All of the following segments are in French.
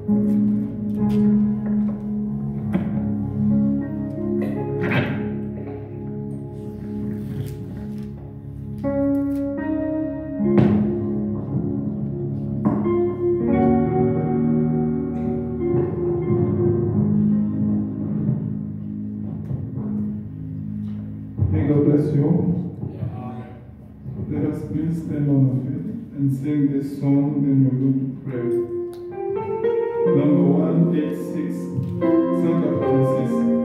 May God bless you. Let us please stand on our feet and sing this song, then we're going to pray. Number 186, 186.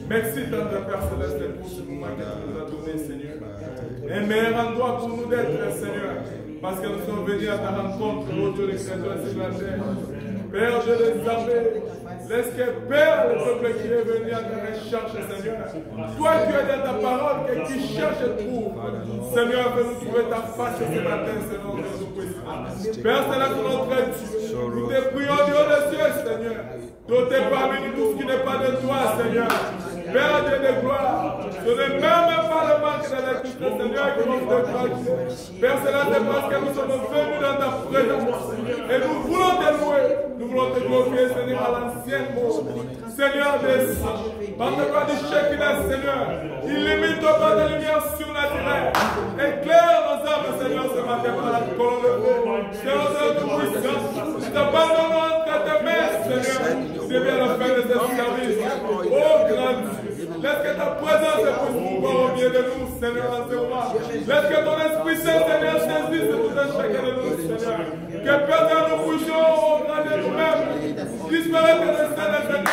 Merci tant de Père Céleste pour ce moment que tu nous as donné, Seigneur. Et meilleur endroit pour nous d'être, Seigneur, parce que nous sommes venus à ta rencontre, ô Dieu, les chrétiens sur la terre. Père, je les appelle. Laisse que Père, le peuple qui est venu à ta recherche, Seigneur. Toi, tu as dit à ta parole que qui cherche trouve. Seigneur, fais-nous trouver ta face ce matin, Seigneur, de nous puissions. Père, c'est là que notre Dieu. Nous te prions, Dieu des cieux, Seigneur. Dotez parmi nous tout ce qui n'est pas de toi, Seigneur. Père Dieu de gloire, ce n'est même pas le manque de l'électricité, Seigneur, qui nous fait grâce. Père, c'est là parce que nous sommes venus dans ta présence. Et nous voulons te louer, nous voulons te glorifier, Seigneur, à l'ancienne mot. Seigneur, descends. Par ta gloire du Shekinah, Seigneur, illumine ton bras de lumière surnaturelle. Éclaire nos âmes, Seigneur, ce matin par la colonne de feu. Seigneur, de puissance, nous t'abandonnons entre tes mains, Seigneur. C'est bien la fin de ce service. Oh, grand Dieu, laisse que ta présence puisse pouvoir au milieu de nous, Seigneur, en ce moment. Laisse que ton Esprit Saint, Seigneur, saisisse tout un chacun de nous, Seigneur. Que personne nous bougeons au grand de nous-mêmes. Disparaître de Seigneur.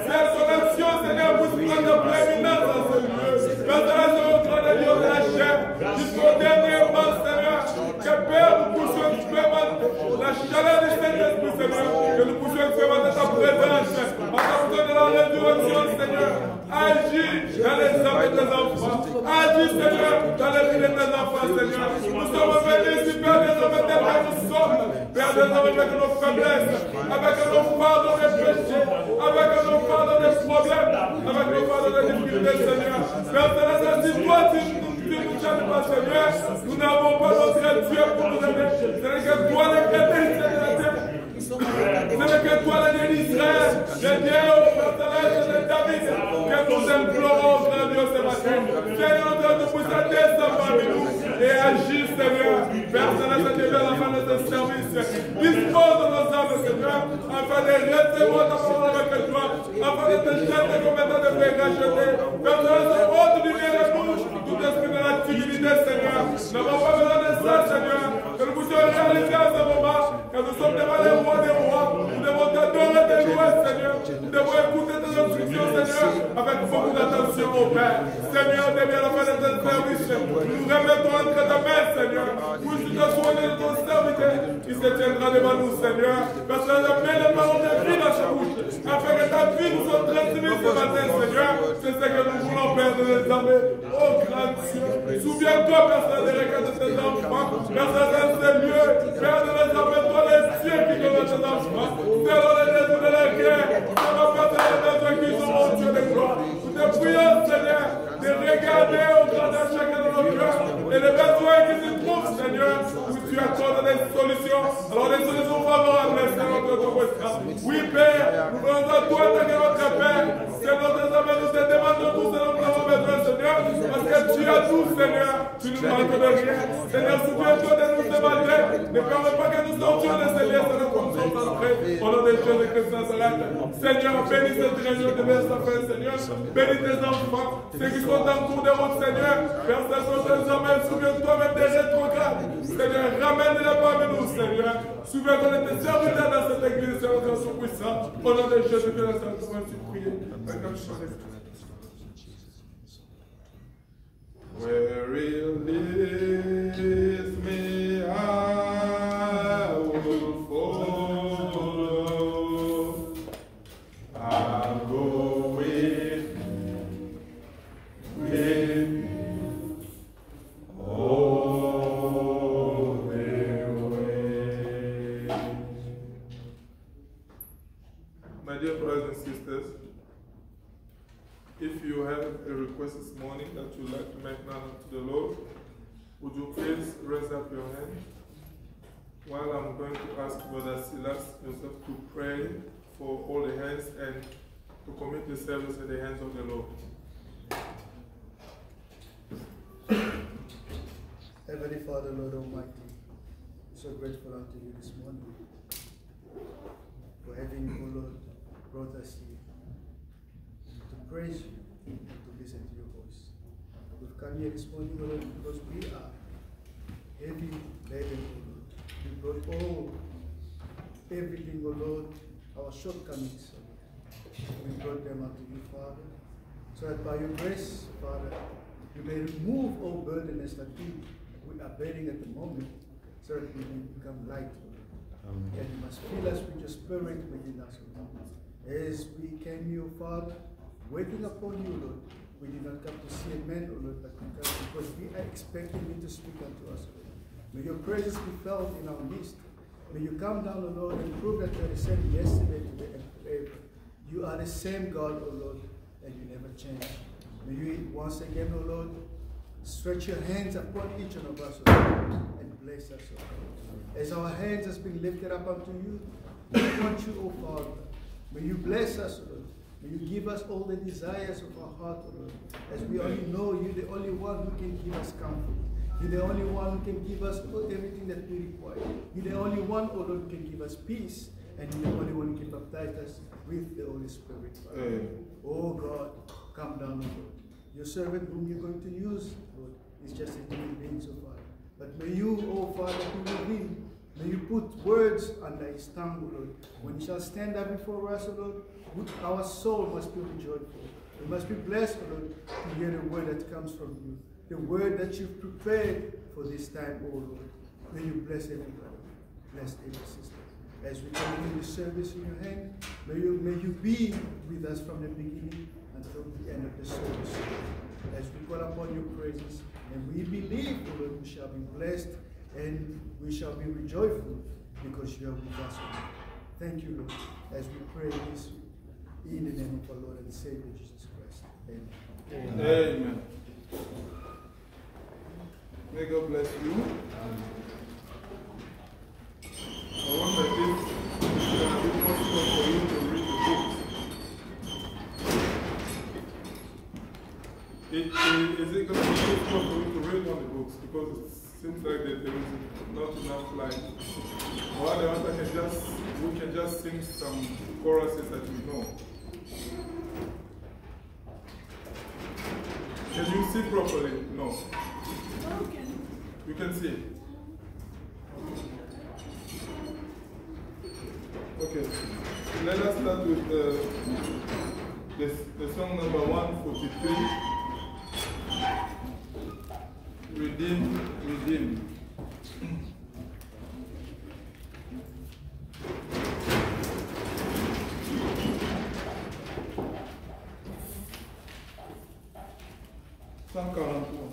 C'est son action, Seigneur, puisse prendre prééminence dans ce lieu. Personne au grand de Dieu de la chair. Jusqu'au dernier moment, Seigneur. Que Père, nous puissions expérimenter la chaleur du Saint-Esprit, Seigneur. Que nous puissions expérimenter ta présence. En fonction de la résurrection, Seigneur. Agis dans les âmes de tes enfants. Agis, Seigneur, dans les vies de tes enfants, Seigneur. Nous sommes venus ici, Père, désormais tel que nous sommes. Père, désormais avec nos faiblesses, avec nos fardeaux de péchés, avec nos fardeaux de problèmes, avec nos fardeaux de difficultés, Seigneur. Père, si toi, tu nous changes pas, Seigneur, nous n'avons pas d'autre Dieu pour nous aider. C'est que toi, les chrétiens, Seigneur. C'est que toi, le Dieu d'Israël, le Dieu de David, que nous implorons, grand Dieu, ce matin. Seigneur, nous puissions descendre parmi nous et agir, Seigneur. Père Céleste, Dieu, à la fin de ce service, dispose de nos âmes, Seigneur, afin de recevoir ta parole avec toi, afin de te jeter comme étant de paix racheté. Père Céleste, ôte du bien de nous, tout esprit de la timidité, Seigneur. Nous n'avons pas besoin de ça, Seigneur. Que nous puissions réaliser à ce moment que nous sommes devant les rois des rois. Nous devons t'adorer, te louer, Seigneur. Nous devons écouter tes instructions, Seigneur, avec beaucoup d'attention, au Père. Seigneur, depuis la fin de ce service, nous remettons entre ta main, Seigneur. Pour que tu te soignes de ton serviteur, qui se tiendra devant nous, Seigneur. Parce que nous avons mis les paroles de vie dans sa bouche, afin que ta vie nous soit transmise ce matin, Seigneur. pardonner. Oh grand Dieu, souviens-toi, Père Saint, des requêtes de tes enfants. Père Saint, dans ces lieux, Père de les amener, toi les cieux qui donnent tes enfants. Selon les désirs de la guerre, selon les besoins qu'ils ont, oh Dieu de gloire. Nous te prions, Seigneur, de regarder au grand de chacun de nos cœurs et les besoins qui se trouvent, Seigneur, où tu accordes des solutions. Alors, des solutions favorables, Seigneur, de ton restreint. Oui, Père, nous venons à toi, tant que notre Père. Seigneur, désormais, nous te demandons tout ce dont nous avons besoin, Seigneur, parce que tu as tout, Seigneur. Tu nous manques de rien. Seigneur, souviens-toi de nous demander. Ne permets pas que nous sortions de ces lieux, Seigneur, comme nous sommes entrés. Au nom de Jésus Christ de Nazareth. Seigneur, bénis cette réunion de vers sa fin, Seigneur. Bénis tes enfants, ceux qui sont en cours de route, Seigneur. Vers sa fin, désormais, souviens-toi même des rétrogrades. Seigneur, ramène-les parmi nous, Seigneur. Souviens qu'on était serviteurs dans cette église, Seigneur, Dieu puissant. Au nom de Jésus Christ de Nazareth, nous allons prier. Where it leads me, I will follow. I'll go with all the way. My dear brothers and sisters, if you have a request this morning that you'd like to make known to the Lord, would you please raise up your hand while I'm going to ask Brother Silas Joseph to pray for all the hands and to commit the service in the hands of the Lord. Heavenly Father, Lord Almighty, we're so grateful unto you this morning for having, O Lord, brought us here to praise you and to listen to your voice. We've come here this morning, O Lord, because we are heavy laden, O Lord. We brought everything, O Lord, our shortcomings, O Lord. We brought them unto you, Father, so that by your grace, Father, you may remove all burdens that we are bearing at the moment, so that we may become light, O Lord. And you must fill us with your spirit within us, O Lord. As we came here, Father, waiting upon you, Lord, we did not come to see a man, O Lord, but we come because we are expecting you to speak unto us, O Lord. May your presence be felt in our midst. May you come down, O Lord, and prove that you are the same yesterday, today, and forever. You are the same God, O Lord, and you never change. May you once again, O Lord, stretch your hands upon each one of us, O Lord, and bless us, O Lord. As our hands has been lifted up unto you, we want you, O Father. May you bless us, O Lord. May you give us all the desires of our heart, O Lord. As we only know you're the only one who can give us comfort. You're the only one who can give us everything that we require. You're the only one, O Lord, who can give us peace. And you're the only one who can baptize us with the Holy Spirit. Oh God, come down, O Lord. Your servant whom you're going to use, Lord, is just a human being, so far. But may you, oh Father, be with him. May you put words under his tongue, O Lord. When he shall stand up before us, O Lord, our soul must be joyful. We must be blessed, O Lord, to hear the word that comes from you. The word that you've prepared for this time, O Lord. May you bless everybody. Bless every sister. As we continue the service in your hand, may you be with us from the beginning until the end of the service. As we call upon your presence, and we believe, O Lord, we shall be blessed and we shall be rejoiceful because you are with us, O Lord. Thank you, Lord, as we pray this in the name of our Lord and Savior Jesus Christ. Amen. Amen. May God bless you. I wonder if it's going to be possible for you to read the books. Is it going to be possible for you to read on the books? Because it seems like there is not enough light. Or otherwise we can just sing some choruses that we know. Can you see properly? No. You can see. Okay. Let us start with the song number 143. Redeem, redeem. 143.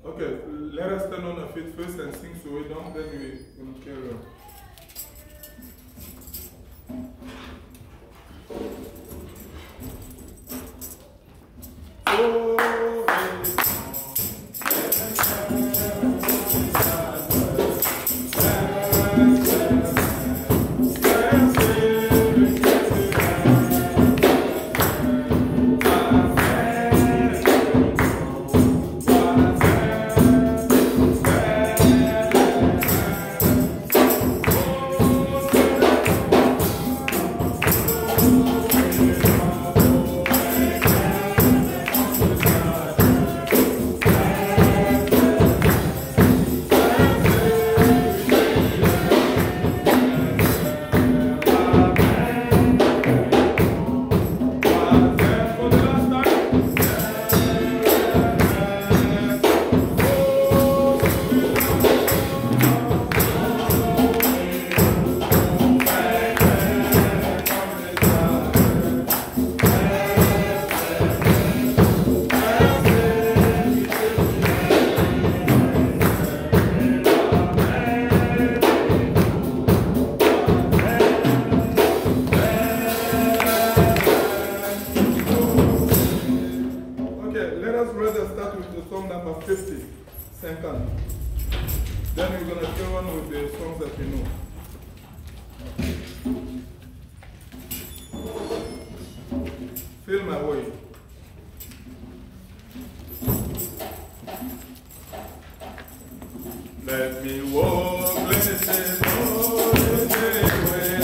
Okay, let us stand on our feet first and sing so we don't, then we will carry on. Then we're going to go on with the songs that we know. Feel my way. Let me walk, blessed Lord, the way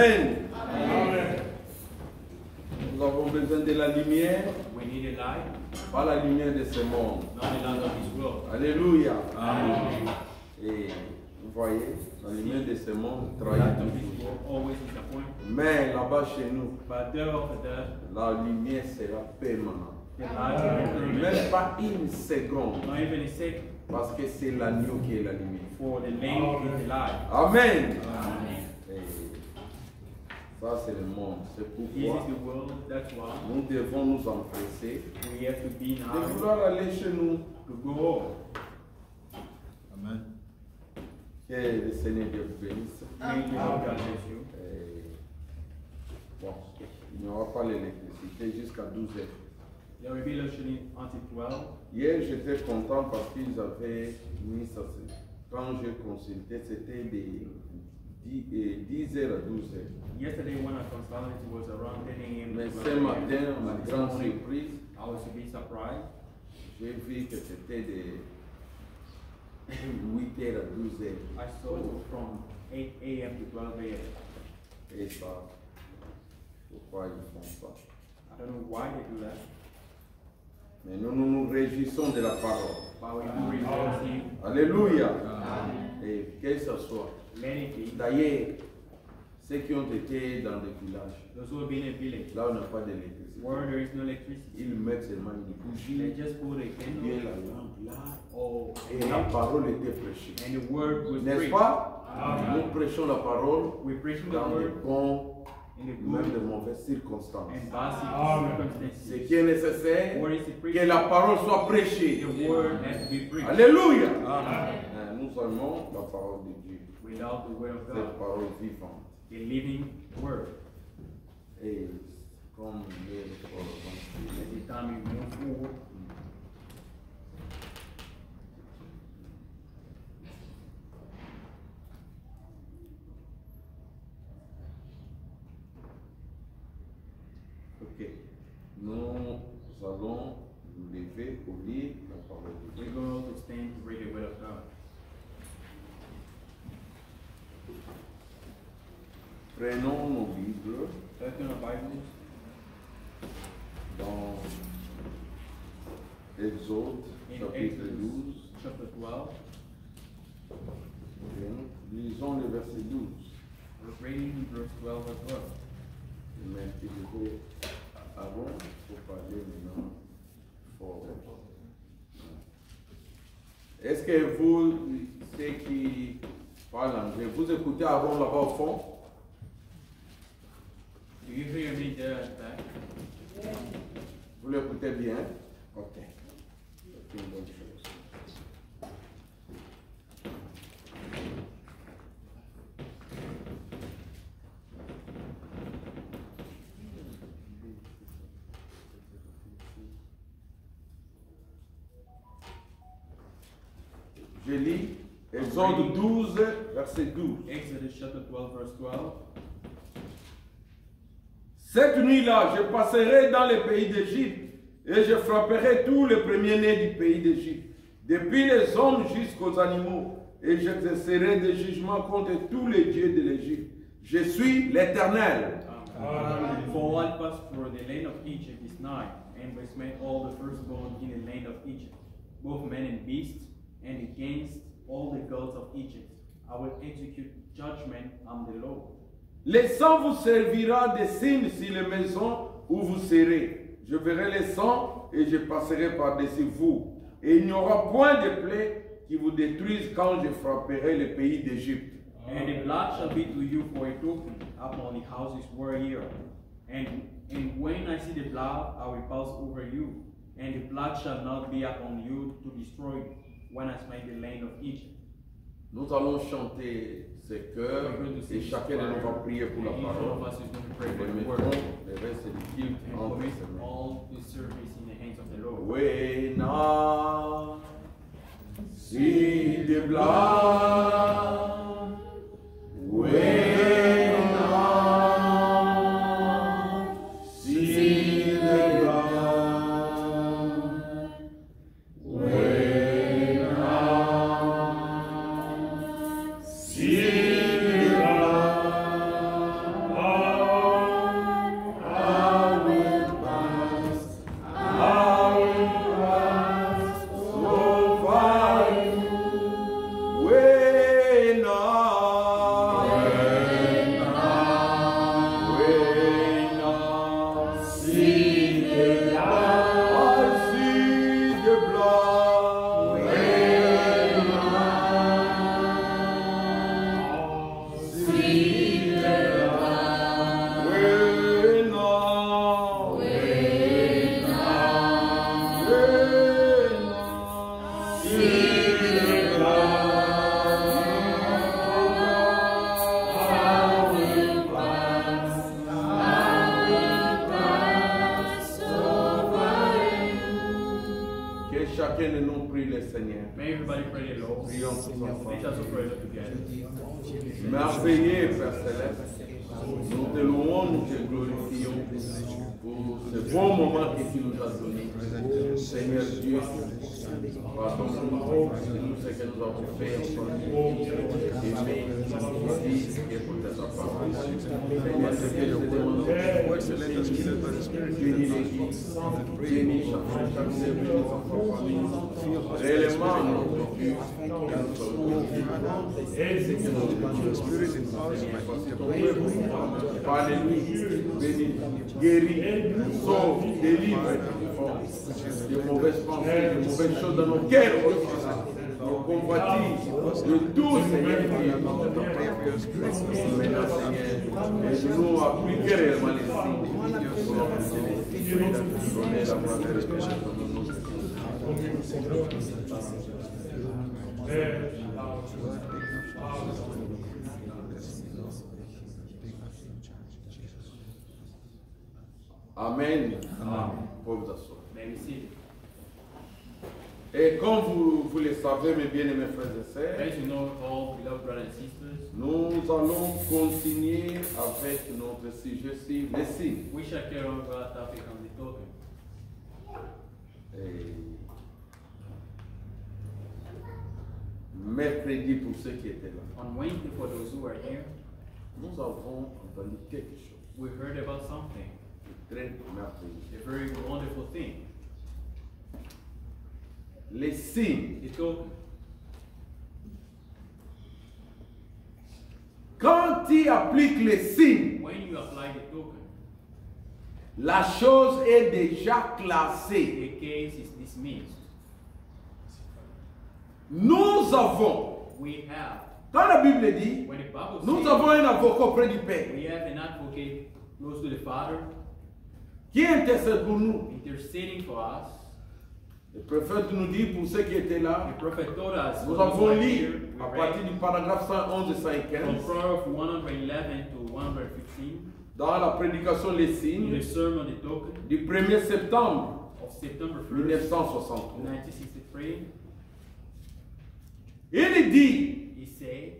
Amen. Amen. Nous avons besoin de la lumière, We need a light, pas la lumière de ce monde. not the light of this world. Alléluia. Amen. Et vous voyez, la lumière de ce monde The trahit light of this toujours. world always disappoints. Mais là-bas chez nous, But there over there, la lumière sera permanente. the light will be Même permanent. pas une seconde. Not even a second, Parce que c'est l'agneau qui est la lumière. for the lamb is the light. Amen. Amen. Et ça, c'est le monde. C'est This pourquoi is the world, that's why nous devons nous empresser we have to be de now vouloir aller chez nous. to go home. Amen. Que le Seigneur Dieu vous bénisse. May the Lord God bless you. Et bon, il n'y aura pas l'électricité jusqu'à 12 heures. There will be electricity until 12. Hier, j'étais content parce qu'ils avaient mis ça. Quand j'ai consulté, c'était de 10 heures à 12 heures. Yesterday when I consulted, it was around 10 a.m. Mais to ce 12 matin, a.m. ma This grande morning, surprise, I was a bit surprised. j'ai vu que c'était de 8 heures à 12 heures. I saw it was from 8 a.m. to 12 a.m. Et ça, pourquoi ils font ça? I don't know why they do that, Mais nous nous réjouissons de la parole. but we do rejoicing. Alléluia. Et que ce soit. Let it be. D'ailleurs, ceux qui ont été dans des villages, Those who have been in a village là où on n'a pas d'électricité, where there is no electricity, ils mettent seulement une they bougie, just put a bien candle la lampe là, or et la parole était prêchée. and the word was N'est-ce preached. pas? Amen. Nous prêchons la parole We preach the dans de word bons, in the même de good mauvaises circonstances. and bad Ce circumstances. qui est nécessaire, What is it que preached? la parole soit prêchée. The word has to be preached. Alléluia. Amen. Nous aimons la parole de Dieu, Without the word of cette God, parole vivante. the living word. Et comme les Every time we move forward, ok, nous allons nous lever pour lire la parole de we're Dieu. going to stand to read the word of God. Prenons nos Bibles Open our Bibles dans Exode, in chapitre Exodus 12. chapter 12. Bien, lisons le verset 12. We're reading verse 12 as well. Mais il faut, avant, il faut parler maintenant fort. Est-ce que vous, ceux qui parlent anglais, vous écoutez avant là-bas au fond? Do you hear me there at back? Vous l'écoutez bien? Ok. C'est une bonne chose. Je lis Exode 12, verset 12. Exodus chapter 12, verse 12. Cette nuit-là, je passerai dans le pays d'Égypte et je frapperai tous les premiers-nés du pays d'Égypte, depuis les hommes jusqu'aux animaux, et j'exercerai des jugements contre tous les dieux de l'Égypte. Je suis l'Éternel. For what passed through the land of Egypt this night, and we smite all the firstborn in the land of Egypt, both men and beasts, and against all the gods of Egypt. I will execute judgment. I'm the Lord. Le sang vous servira de signe sur les maisons où vous serez. Je verrai le sang et je passerai par-dessus vous. Et il n'y aura point de plaie qui vous détruise quand je frapperai le pays d'Égypte. And the blood shall be to you for a token upon the houses where ye are. And when I see the blood, I will pass over you. And the blood shall not be upon you to destroy you, when I smite the land of Egypt. Nous allons chanter ce chœur et chacun de nous va prier pour la Each one of parole. us is going to pray Et for the mettons word. le reste du culte And entre commit ses mains. all the service in the hands of the Lord. When I see the blood, when I see the blood, when I see the blood, I chacun de nous prie le Seigneur. May everybody pray the Lord. Prions tous Let ensemble. us pray together. Merveilleux, Père Céleste, nous te louons, nous te glorifions pour ce bon moment que tu nous as donné. Seigneur Dieu, pardonne-nous ce que nous avons fait ensemble. Aimer, dire et écouter ta parole. Seigneur, ce que je te demande, bénis l'Église, bénis chaque serviteur, réellement notre Dieu, parle-lui, bénis, guéris, sauve, délivre de mauvaises pensées, de mauvaises choses dans nos cœurs, nous combattis de tout, Seigneur Dieu. Maintenant, Seigneur, et nous appliquer réellement les signes pour donner la gloire et le péché dans nos Amen. Amen. Pour vous asseoir. Et comme vous le savez, mes bien-aimés frères et sœurs, As you know, all beloved brothers and sisters, nous allons continuer avec notre sujet-ci, les signes. we shall carry on with our topic on the token. Et mercredi, pour ceux qui étaient là, On Wednesday, for those who are here, nous avons entendu quelque chose we heard about something, de très merveilleux. a very wonderful thing. Les signes. The token. Quand tu appliques les signes, When you apply the token, la chose est déjà classée. the case is dismissed. Nous avons, We have, quand la Bible dit, when the Bible nous says, avons un avocat auprès du Père we have an advocate close to the Father, qui intercède pour nous. interceding for us. Le prophète nous dit, pour ceux qui étaient là, The prophet told us, nous for those who avons are lu here, we à read partir du paragraphe 111 et from 115 paragraph 111 to 115 dans la prédication Les in Signes the sermon, the token du 1er septembre of September 1st, 1963. 1963. Il dit, He said,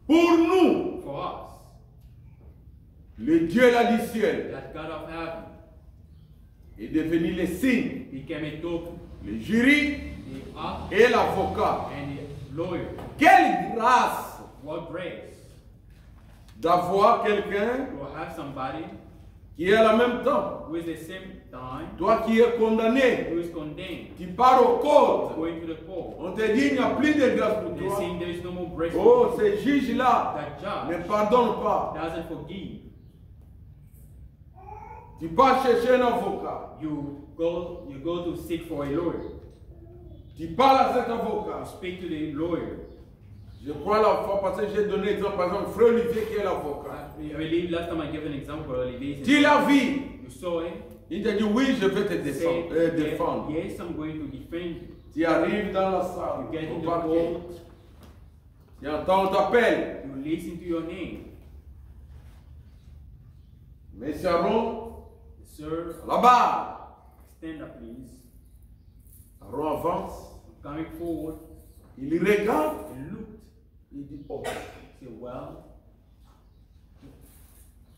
pour nous, for us, le Dieu là du ciel that God of heaven est devenu les signes, became a token, le jury the act et l'avocat. and the lawyer. Quelle grâce What grace d'avoir quelqu'un to have somebody qui est en même temps, who is the same time, toi qui es condamné, who is condemned, qui pars au code, going to the court. on te dit il n'y a plus de grâce pour They toi. saying there is no more grace. Oh, ce juge-là That ne judge pardonne pas. doesn't forgive. Tu pars chercher un avocat. You go to seek for a lawyer. Tu parles à cet avocat. Speak to the lawyer. Je crois la fois passée, j'ai donné l'exemple, par exemple, Frère Olivier qui est l'avocat. I believe last time I gave an example, Olivier. Tu l'as vu. You saw him. Il t'a dit oui, je vais te Say, défendre. yes, I'm going to defend you. Tu arrives dans la salle, You get in au the parquet. court. Tu entends, on t'appelle. You listen to your name. Monsieur Aaron, Sir, là-bas. stand up, please. Aaron avance. Coming forward, Il regarde. he looked. Il dit, oh, He said, well,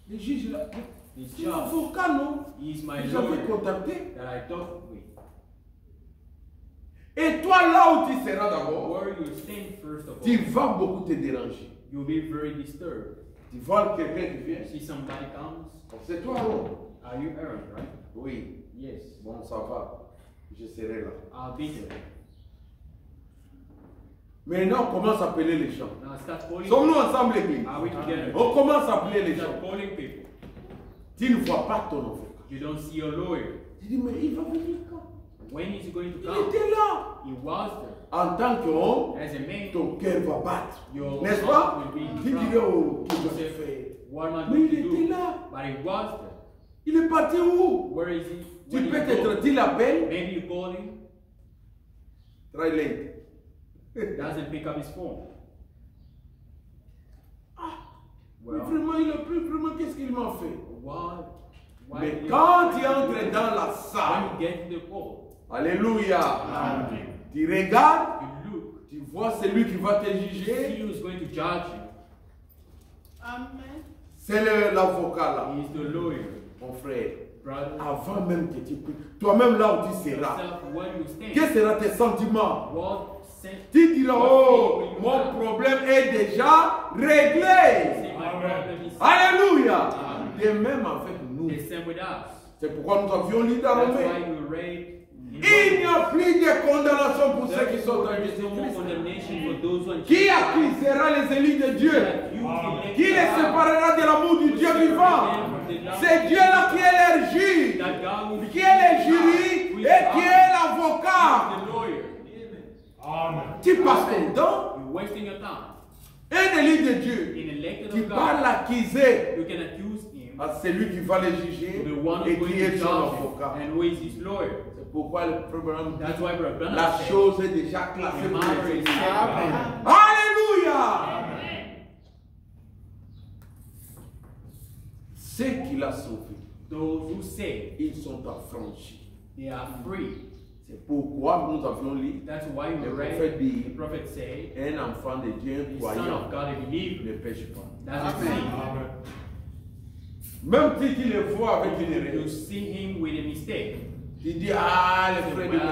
le juge là, the c'est judge l'avocat, non? is my J'avais lawyer contacté. that I talked with. Et toi, là où tu seras d'abord, Where you stand, first of all, tu vas beaucoup te déranger. you'll be very disturbed. Tu vois quelqu'un qui vient. See somebody comes. C'est toi, Aaron. Are you Aaron, right? Oui. Yes. Bon, ça va. Je serai là. I'll be there. Maintenant, on commence à appeler les gens. Now start calling. Sommes-nous ensemble, l'église? Are we together? On commence à appeler les gens. Start calling people. Tu ne vois pas ton avocat. You don't see your lawyer. Tu dis, mais il va venir quand? When is he going to Il come? était là. He was there. En tant qu'homme, As a man, ton cœur va battre. your N'est-ce heart pas? will be in Tu trouble. dirais, oh, You qu'est-ce que say, j'ai fait? what am I Mais going il to était do? là. But he was there. Il est parti où? Where is he? Tu When you peut-être, go, tu l'appelles. maybe you call him, Très late. doesn't pick up his phone. Mais Well, vraiment, il a pris, vraiment, qu'est-ce qu'il m'a fait? why? Mais did quand why tu did entres you- dans la when salle, you get to the court, Alléluia. Amen. Tu regardes, You look. tu vois celui qui va te See juger. who's going to judge you. Amen. C'est l'avocat là. He is the lawyer. Mon frère, Brother, avant même que tu pries, toi-même là où tu seras, yourself, where you stand. quels seront tes sentiments? What sense? Tu diras, oh, mon problème est déjà réglé. Say, my problem is Alléluia. Amen. De même avec nous. the same with us. C'est pourquoi nous avions lu dans That's Romains. why we read in Il n'y Romans. a plus de condamnation pour ceux qui sont dans There is no more Jésus-Christ. condemnation for those who are in Qui Jesus Christ. accusera les élus de Dieu? That you elect Qui les God, séparera de l'amour du Dieu vivant? C'est Dieu là qui est leur juge, that God will qui est le jury et qui est l'avocat. the lawyer. Tu passes ton temps, You're wasting your time. un élu de Dieu, In elected tu of vas God, l'accuser you can accuse him à celui qui va le juger to the one et who's going qui to est judge son him avocat. and who is his lawyer. C'est pourquoi le programme That's why Brother Branham la said, chose est déjà the classée pour matter les is élus. settled. Alléluia! Ceux qu'il a sauvés, Those who say ils sont affranchis. they are free. C'est pourquoi nous avions lu That's why we le read prophète the dit prophet say, un enfant de Dieu the son croyant of God a believer. ne pêche pas. That's the thing. Même si tu le vois avec une You erreur, see him with a mistake. tu dis ah le frère du Well,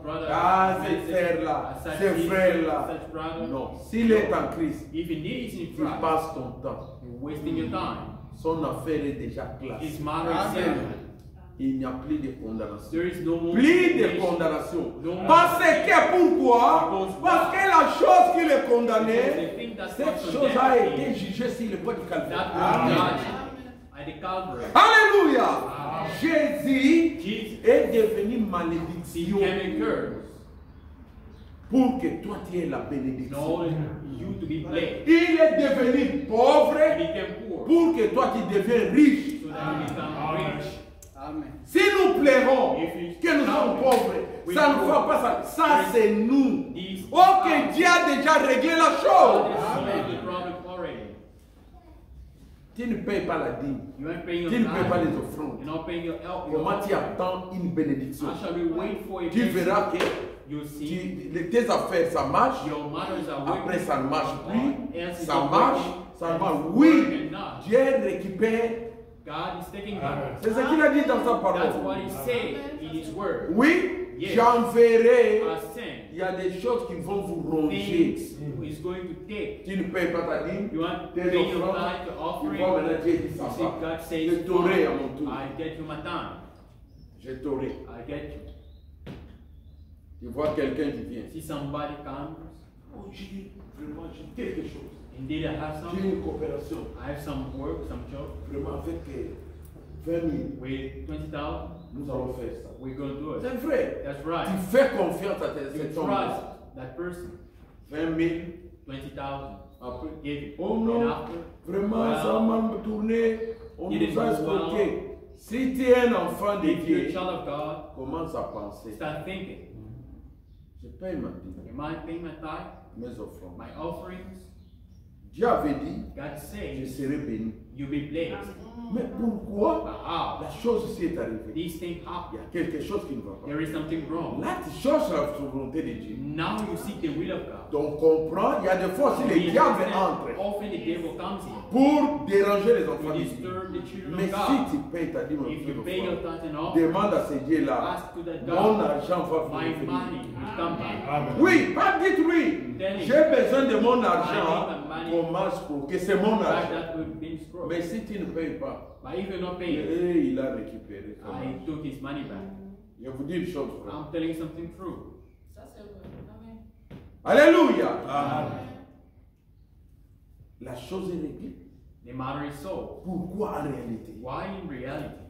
brother, ah ce frère là, such ce this, frère là. such brother. Non, s'il est en Christ, If indeed is in tu Christ, passes ton temps. you're wasting your time. Son affaire est déjà His classée. matter is settled. Il n'y a plus de condamnation. There is no more Plus de condemnation. condamnation. No more Parce que pourquoi? Because Parce que la chose qui le Because condamnait, the thing that's cette not chose a condemned été him, jugée sur le bois du that Calvaire. was judged at the Calvary. Alléluia. Amen. Jésus Jesus est devenu became malédiction a curse pour que toi tu aies la in bénédiction. order you to be blessed. Il est devenu pauvre He became poor pour que toi tu deviennes riche. so that you become rich. Si nous plairons If que nous sommes pauvres, ça ne va pas ça. Ça c'est nous. These Oh que Dieu a déjà réglé la God chose. has solved the problem already. Tu ne payes pas la dîme. You ain't paying your Tu ne payes pas les tithe. offrandes. You're not paying your help. Comment tu attends une bénédiction? How shall we wait for a Tu blessing? verras que You'll see tes affaires ça marche. your matters are Après working. ça ne marche plus. Else it's Ça not marche. working. Ça marche. It's Oui. working not. Dieu récupère. God is taking that. C'est ce qu'il a dit dans sa That's what parole. he said in his word. Oui, Yes. j'enverrai. I sent Il y a des choses qui vont vous ronger. things is going to take. Tu ne payes pas ta dîme. You want to Tes pay your offrandes. tithe, your Tu offering. vois maintenant Dieu dit You ça see, va. God Je says, t'aurai à mon tour. I get you my time. Je t'aurai. I get you. Tu vois quelqu'un qui vient. See somebody comes. Oh, j'ai vraiment j'ai quelque chose. Indeed, I have J'ai some. une coopération. I have some work, some job. Vraiment avec 20 000. With 20,000, Nous allons faire ça. we're going to do it. C'est vrai. That's Tu right. fais confiance à You cet trust homme. that person. 20 000. 20,000. Après. Give it. Oh And non, after, vraiment, ça a mal tourné. On Il nous est a escroqué. Si tu es un enfant de if you're a Dieu, child of God, commence à penser. start thinking, Je paye ma dîme, am I paying my tithe, mes offrandes. my offerings? Dieu avait dit, God je says, serai béni. you'll be blessed. Mais pourquoi But how? la chose ici est arrivée? These things Il happen. y a quelque chose qui ne va pas. There is something wrong. Là, tu cherches la volonté de Dieu. Now you seek the will of God. Donc, comprends, il y a des fois aussi les We diables understand entrent often the devil comes in pour déranger les enfants to de Dieu. disturb the children Mais of si God. tu payes ta dîme, If you mon pay your frère, tithe and offering, demande à ce Dieu-là, ask to that mon God, argent va my venir. money will come back. Oui, pas dites oui. Tell him, J'ai besoin de mon I argent. need my money. Commence pour que c'est mon back argent. that will be scrolled. Mais si tu ne payes pas, But if you're not paying, il a récupéré. son I argent. took his money back. Je vous dis une chose, frère. I'm telling you something true. Ça, c'est vrai. Amen. Alléluia. La chose est réglée. The matter is solved. Pourquoi en réalité? Why in reality?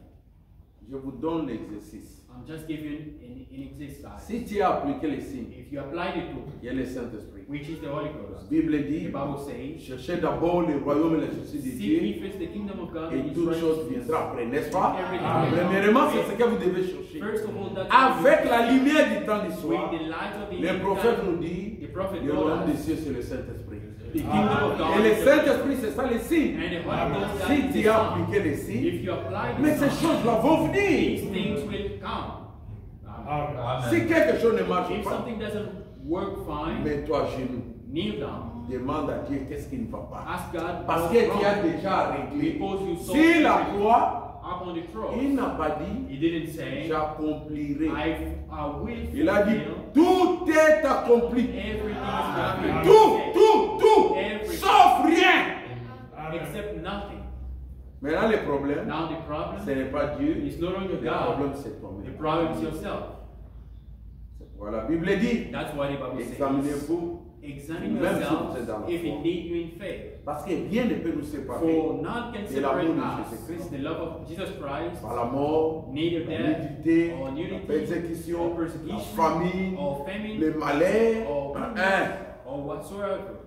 Je vous donne l'exercice. I'm just giving an exercise. Si tu as appliqué les signes, If you apply the tool, il y a le Saint-Esprit. which is the Holy La Ghost, Bible the dit, Bible says, cherchez d'abord le royaume et la justice de seek Dieu ye first the kingdom of God et and His toute chose righteousness. viendra après, n'est-ce pas? Everything. Premièrement, c'est ce que vous devez chercher. First of all, that's Avec la lumière du temps du with soir, the light of the le prophète nous dit, the prophet le told royaume des us, cieux, c'est le Saint-Esprit. the kingdom of God Et le is the- Saint-Esprit, c'est ça les signes. and the Holy Ghost that Si is the tu as Son. appliqué les signes, If you apply mais the ces Son, choses-là vont these venir. things will come. Amen. Si quelque chose ne marche If pas, something doesn't work fine, mets-toi à genoux. kneel down. Demande à Dieu qu'est-ce qui ne va pas. Ask God Parce what's que tu as wrong. déjà réglé. Because you saw Si la everything croix, up on the cross. il n'a pas dit, He didn't say, j'accomplirai. I will Il a dit, fulfill tout est accompli. everything is done. Tout, Everything. sauf rien. Except nothing. Maintenant, le problème, Now the ce problem n'est pas Dieu. is no longer Le problème, God. c'est The toi-même. problem is yourself. C'est pourquoi la Bible dit, That's why the Bible says, examinez-vous. examine Même si vous êtes yourselves dans la if foi. indeed you in faith. Parce que rien ne peut nous séparer For none can de l'amour separate de us Jésus-Christ. the love of Jesus Christ, Par la mort, neither la death, nudité, or la nudity, persécution, or la persecution, famine, or famine, le malheur. or Hein. or whatsoever.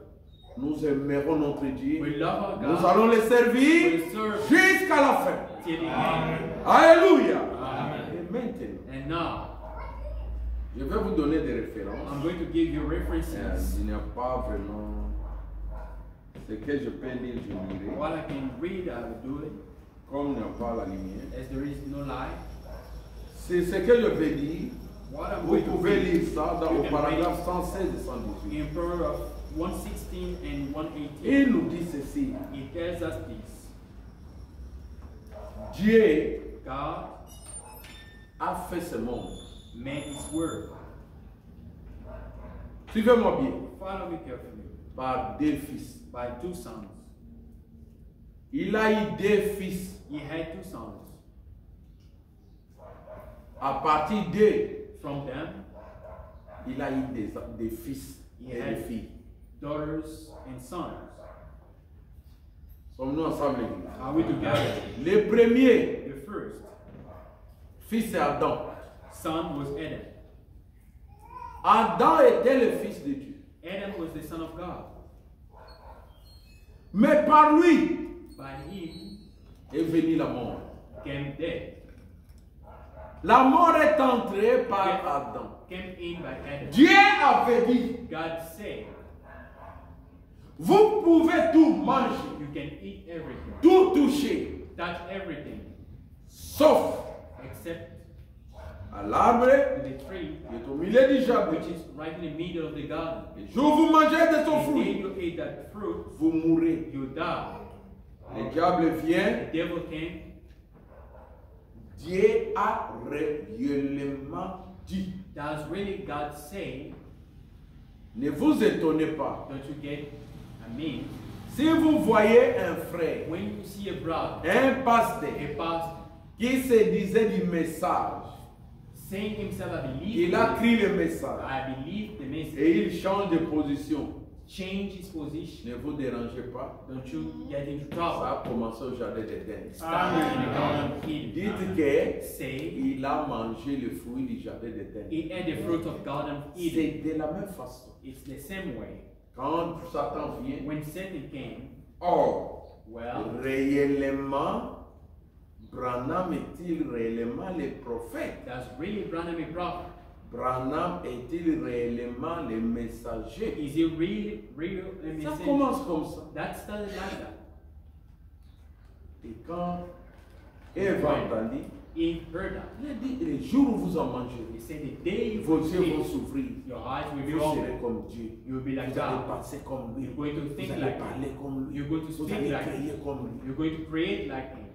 Nous aimerons notre Dieu. We love our Nous God. allons le servir We serve jusqu'à la fin. till the end. Alléluia. Amen. Et maintenant, And now, je vais vous donner des références. I'm going to give you references. Il n'y a pas vraiment ce que je peux lire, je lirai. What I can read, I will do it, Comme il n'y a pas la lumière. as there is no light. C'est ce que je vais dire. What I'm Vous going to pouvez read, lire ça dans you le can paragraphe 116 et 118. in paragraph 116 and 118, Il nous dit ceci. it tells us this. Dieu God a fait ce monde. made his word. Suivez-moi bien. Follow me carefully. Par deux fils. By two sons. Il a eu deux fils. He had two sons. À partir d'eux, From them, il a eu des fils et Yeah. des filles. daughters and sons. Sommes-nous ensemble, l'église? Are we together? Le premier The first fils, c'est Adam. son was Adam. Adam était le fils de Dieu. Adam was the son of God. Mais par lui By him est venue la mort. came death. La mort est entrée par Yeah. Adam. Came in by Adam. Dieu avait dit, God said, vous pouvez tout manger, you can eat everything, tout toucher, touch everything, sauf except à l'arbre the tree qui est au milieu du jardin. which is right in the middle of the garden. Le jour où vous mangez de son The day fruit, you ate that fruit, vous mourrez. you die. Le diable vient. The devil came. Dieu a réellement dit. Does really God say, Ne vous étonnez pas. don't you get? I mean, Si vous voyez un frère, when you see a brother, un pasteur, a pastor, qui se disait du message, saying himself, I believe, il a this, écrit le message I believe the message, et il change de position, change his position, ne vous dérangez pas. don't you get into Ça trouble. a commencé au jardin d'Éden. Start in the Garden of Eden. Dites que Say, il a mangé le fruit du jardin d'Éden. he ate the fruit of Garden of Eden. C'est de la même façon. It's the same way. Quand Satan vient, When Satan came, or well, réellement, Branham est-il réellement le prophète? does really Branham a prophet? Branham est-il réellement le messager? Is he really real a Ça messenger? commence comme ça. That started like that. Et quand Ève a entendu, He heard that. il a dit, le jour où vous en mangerez, He said, the day you vos yeux vont eat, s'ouvrir. your eyes will be Vous serez open. comme Dieu. You will be like Vous allez God. penser comme lui. You're going to Vous think allez like parler him. comme lui. You're going to Vous speak allez like créer him. comme lui. You're going to create like him.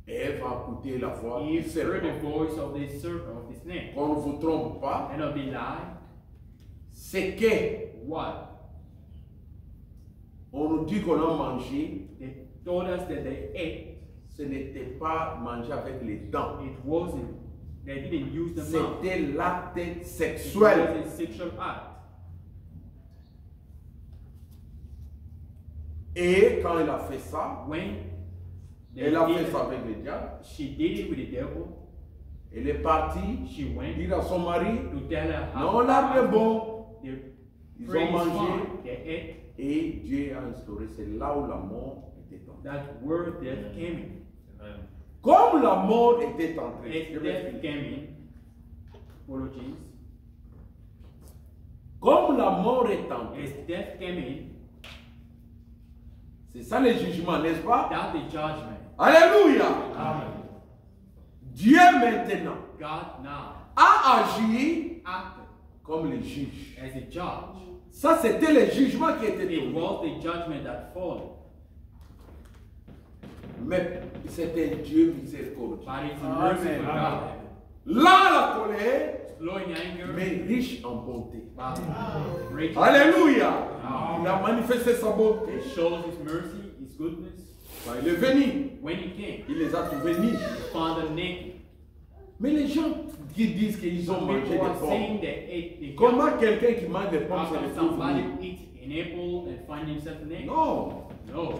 Ève a écouté la voix He du heard the serpent. voice of this serpent, of this snake. Qu'on ne vous trompe pas, And of the lie, c'est que what? on nous dit qu'on a mangé, They told us that they ate. ce n'était pas manger avec les dents. It wasn't. They didn't use the mouth. C'était l'acte It sexuel. was a sexual act. Et quand il a fait ça, When they elle a did fait it, ça avec le diable, she did it with the devil. elle est partie She went dire à son mari, to tell her non, l'arbre est bon. The Ils tree ont is mangé fine. They ate. et Dieu a instauré, c'est là où la mort était entrée. That word death came in. Comme la mort était entrée, As je death m'explique. came in. Apologies. Comme la mort est entrée, As death came in, c'est ça le jugement, n'est-ce pas? that's the judgment. Alléluia! Amen. Dieu maintenant God now a agi acted comme les juges. as a judge. Ça, c'était le jugement qui était It tombé. was the judgment that followed. Mais c'est un Dieu miséricordieux. But it's a mercy for God. Là, la colère, Slow in anger, mais riche en bonté. but rich. Alléluia. Il a manifesté sa bonté. It shows His mercy, His goodness. Quand il est venu, When He came, il les a trouvés nus. He found them naked. Mais les gens qui disent qu'ils ont Some mangé des people are pommes, saying they ate the comment quelqu'un qui mange des pommes How se can retrouve somebody nu? eat an apple and find himself naked? Non. No.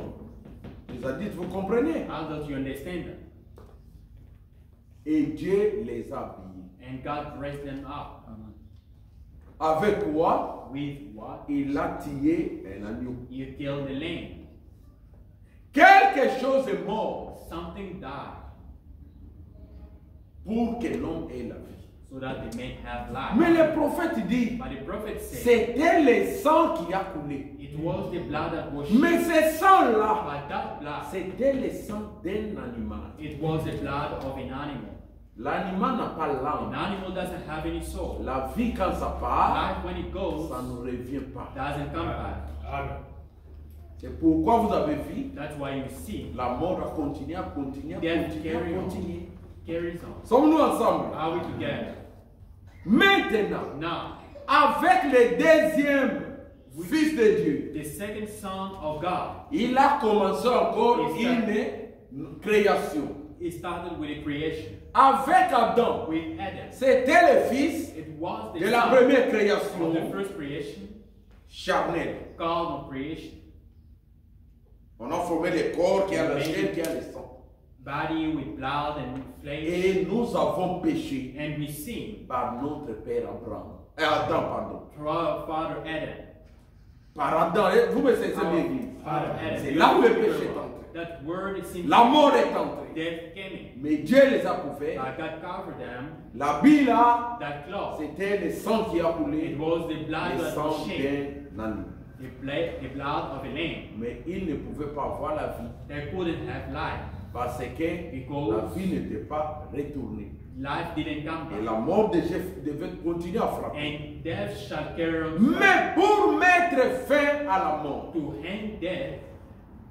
Il a dit, vous comprenez? How does you understand that? Et Dieu les a habillés. And God dressed them up. Avec quoi? With what? Il a tué un agneau. You killed the lamb. Quelque chose est mort Something died pour que l'homme ait la vie. so that they may have life. Mais le prophète dit, But the prophet said c'était le sang qui a coulé. it was the blood that was shed. Mais ce sang-là, But that blood, c'était le sang d'un animal. it was the blood of an animal. L'animal n'a pas An l'âme. animal doesn't have any soul. La vie, quand ça part, Life, when it goes, ça ne revient pas. doesn't come back. C'est pourquoi vous avez vu, That's why you see la mort a continué, a continué, a death continué, carry a on, continué. carries on. Sommes-nous ensemble? Are we together? Maintenant, Now, avec le deuxième Fils de Dieu, the second son of God, il a commencé encore Yes, une création. it started with a creation. Avec Adam, With Adam, c'était le fils it was the de la son première of création the first creation, charnelle. called of creation. On a formé le corps qui a la chair, qui a le sang. Body with blood and flesh, Et nous avons péché and we sin par notre père Abraham. Adam, pardon. through our father Adam. Par Adam, et vous me cessez Our l'église. father Adam. C'est là où le péché est entré. That word is sin. La mort est entrée. Death came in. Mais Dieu les a couverts. But God covered them. L'habit là, That cloth, c'était le sang qui a coulé. it was the blood Le that sang was shed. d'un agneau. The blood of a lamb. Mais il ne pouvait pas avoir la vie They couldn't have life. parce que Because la vie n'était pas retournée. life didn't come Et back. la mort de Jésus devait continuer à frapper. And death shall carry on. Mais pour mettre fin à la mort, To end death,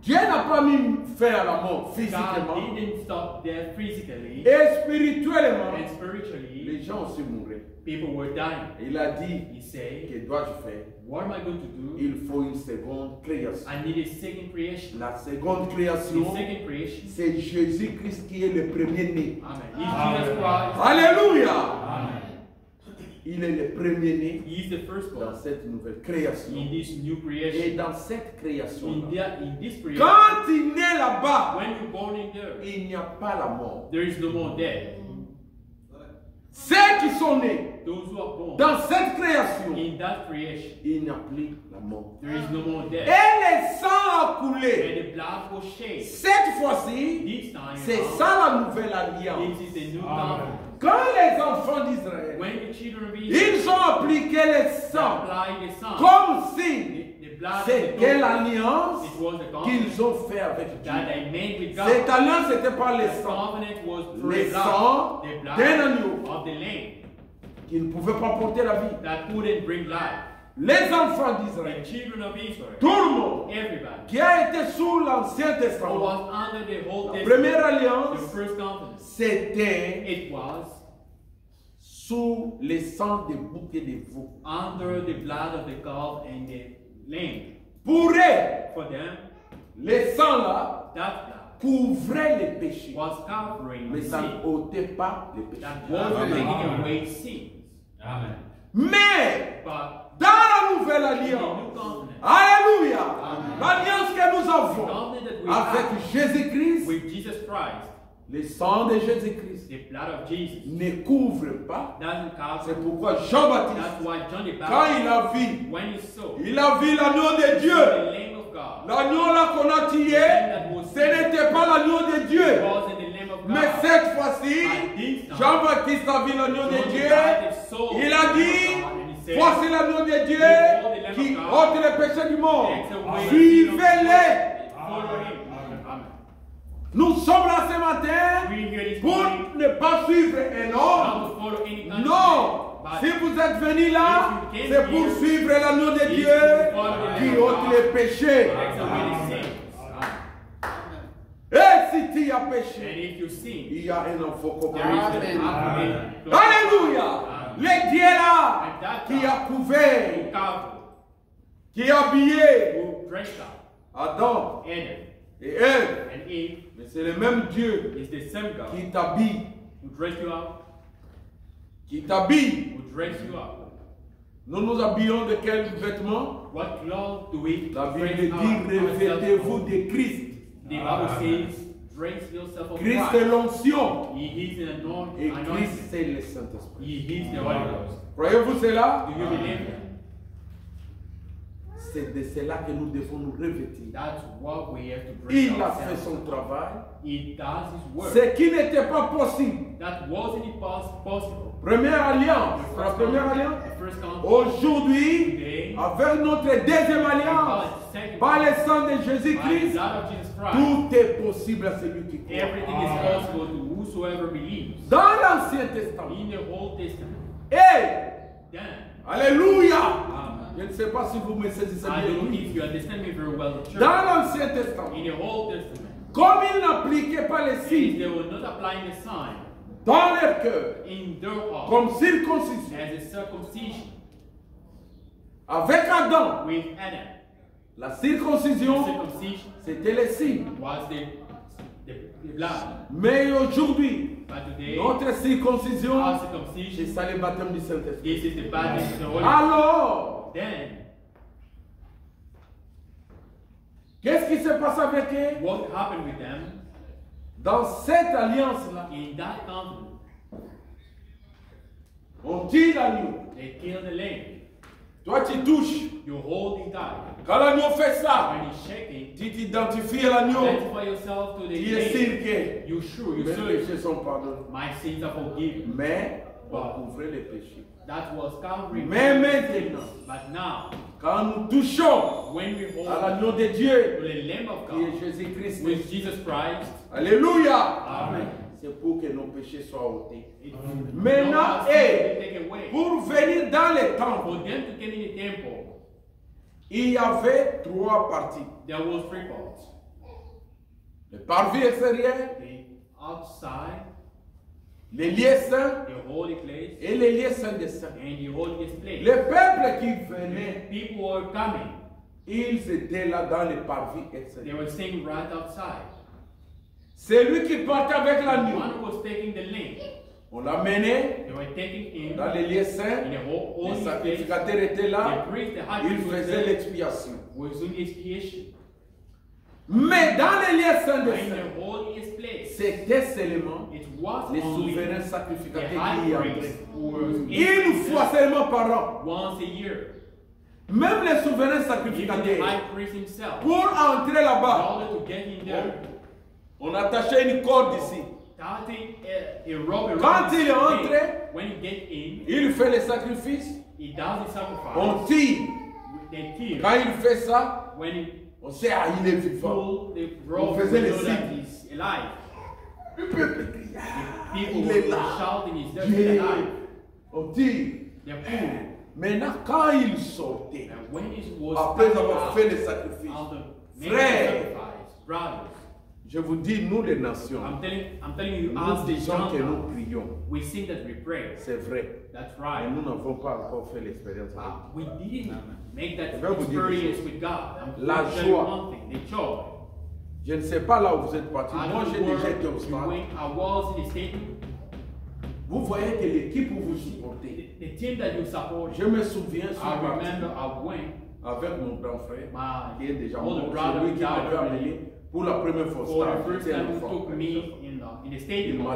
Dieu n'a pas mis fin à la mort God physiquement didn't stop death physically et spirituellement. and spiritually. Les gens aussi mouraient. People were dying. Et il a dit, He said, que dois-je faire? what am I going to do? Il faut une seconde création. I need a second creation. La seconde The création, second creation. c'est Jésus-Christ qui est le premier-né. Amen. He's Jesus Christ. Alléluia! Amen. Il est le premier-né He is the dans firstborn cette nouvelle création. in this new Et creation. dans cette création, In this creation, quand il naît là-bas, when you're born in there, il n'y a pas la mort. there is no more death. Ceux qui sont nés Those who are born dans cette création, in that creation, il n'y a plus la mort. there is no more Et death. le sang a coulé. And the blood was shed. Cette fois-ci, This time, c'est ça la nouvelle alliance. this is the new covenant. Quand les enfants d'Israël, When the children of Israel ils ont appliqué le sang apply the son, comme si the blood of c'était the covenant, l'alliance it was the covenant qu'ils ont fait avec Dieu. that they made with God. Cette alliance n'était pas le The sang, covenant was through le the sang blood d'un agneau of the lamb qui ne pouvait pas porter la vie. that couldn't bring life. Les enfants The d'Israël, children of Israel, tout le monde everybody, qui a été sous l'Ancien who Testament, was under the Old la Testament, première the alliance, first covenant, c'était it was sous le sang des boucs et des veaux. under the blood of the calf and the lamb. Pour eux, For them, le sang là that couvrait les péchés, blood was covering mais the ça sin. n'ôtait pas les péchés. That was taking away sins. Mais But dans la nouvelle in the new alliance, covenant, alléluia, Amen. l'alliance que nous the avons covenant that we avec have Jésus-Christ, with Jesus Christ, le sang de Jésus-Christ the blood of Jesus, ne couvre pas. doesn't cover. C'est pourquoi Jean-Baptiste, That's why John the quand Baptist, il a vu, when he saw il a vu l'agneau de the Dieu. Lamb of God, L'agneau là qu'on a tué, ce n'était pas l'agneau de it Dieu. wasn't the Lamb of God. Mais cette fois-ci, But this time, Jean-Baptiste a vu l'agneau John de the Dieu. Baptist saw Il the a Lamb dit, of God, and he said, voici l'agneau de Dieu qui ôte le péché du monde. takes away the sin of the Suivez-les. world. Follow him. Amen. Nous sommes là ce matin We're here this pour morning ne pas suivre un homme. not to follow any kind of Non. man, Si but vous êtes venus là, if you came c'est pour here, suivre l'agneau de it's Dieu to follow the qui Lamb of ôte God. les péchés. takes away the sins. Et si tu as And péché, if you sin, il y a un enfant there is compromis. an advocate. Alléluia. Le Dieu là And that qui a God couvert, who covered, qui a habillé who dressed up Adam Adam et Ève. and Eve Mais c'est le même Dieu is the same God qui t'habille, who dressed you up, qui t'habille. who dressed you up. Nous nous habillons de quels vêtements? What clothes do we La Bible dress dit, revêtez-vous ourselves? de Christ. The Bible says, dress yourself of Christ est Christ. l'onction. He is an Et anointing. Christ c'est le Saint-Esprit. He is the Holy Ghost. Croyez-vous cela? Do you believe that? C'est de cela que nous devons nous revêtir. That's what we have to dress Il a fait ourselves. son travail. He does his work. Ce qui n'était pas possible. That wasn't possible. Première alliance. La première alliance. The first covenant. Aujourd'hui, Today, avec notre deuxième alliance, par le sang de by the Jésus-Christ, blood of Jesus Christ, tout est possible à celui qui croit. everything is possible to whosoever believes. Dans l'Ancien Testament. In the Old Testament. Et, Then, alléluia. Je ne sais pas si vous me saisissez I don't know bien. if you understand me very well. The church, Dans l'Ancien Testament, in the Old Testament, comme ils n'appliquaient pas les since signes they were not applying the sign dans leur cœur, in their heart comme circoncision, as a circumcision avec Adam, with Adam, la circoncision, circumcision c'était les signes. was the blood. Mais aujourd'hui, But today, notre circoncision, our c'est circumcision, ça le baptême du Saint-Esprit. this is the baptism of the Holy Ghost. Alors, Then, qu'est-ce qui s'est passé avec eux? what happened with them Dans cette alliance-là, in that covenant? on tire l'agneau. They killed the lamb. Toi, tu touches. You hold it tight. Quand l'agneau fait ça, When he's shaking, tu t'identifies à l'agneau. identify yourself to the Tu es sûr que You sure, you mes sure. péchés sont pardonnés. My sins are forgiven. Mais on couvrait les péchés. That was covering. Mais maintenant, But now, quand nous touchons when we hold à l'agneau de to Dieu, the Lamb of qui est God, Jésus-Christ, with Jesus Christ, alléluia, Amen. c'est pour que nos péchés soient ôtés. It, Maintenant, no more et sins will be taken away. pour venir dans les temples, For them to come in the temple, il y avait trois parties. there was three parts. Le parvis extérieur, The outside, les lieux saints the holy place, et les lieux saints des saints. and the holiest place. Les peuples qui venaient, People were coming. ils étaient là dans les parvis They extérieurs. were staying right outside. Celui qui partait avec The l'agneau, one who was taking the lamb, on l'amenait they were taking him dans les lieux saints. in the Les holy place. sacrificateurs étaient là, The priest, the high ils priest was faisaient there, l'expiation. was doing expiation. Mais dans les lieux saints des In saints, the holiest place, c'était seulement it was les only souverains the sacrificateurs qui y high entraient. priest who was Une fois seulement par an. once a year. Même les souverains Even the sacrificateurs, high priest himself, pour entrer in là-bas, order to get in there, on attachait une corde ici. starting a rope Quand around il his entre, neck. When he get in, Il fait les sacrifices, he does the on sacrifice. tire. They kill. Quand il fait ça, When he on sait, ah, il est vivant. pull the rope, faisait we les know that signes. he's alive. Le peuple crie, ah, People il est were là. shouting, he's there, Dieu. he's alive. On tire. They pull. Maintenant, quand il sortait, And when he was après coming avoir out, fait les sacrifices, after making the frère, sacrifice, brothers, je vous dis, nous les nations, I'm telling you, nous as the disons que nous Gentiles, prions. we think that we pray. C'est vrai. That's Mais right. nous n'avons pas encore fait l'expérience avec We didn't make that Je vais vous dire experience quelque with God. I'm La going to tell you joie. one thing, the joy. Je ne sais pas là où vous êtes partis. I Moi, don't j'ai know déjà where été au you stade. went. I was in the stadium. Vous voyez que l'équipe où vous supportez. The team that you support, Je me souviens, sur I parti remember I went. avec mon grand frère, My qui est déjà older mort. brother C'est lui qui died m'avait already. amené pour la première fois au For the stade. first J'étais time, enfant. who took me in the Il stadium. m'a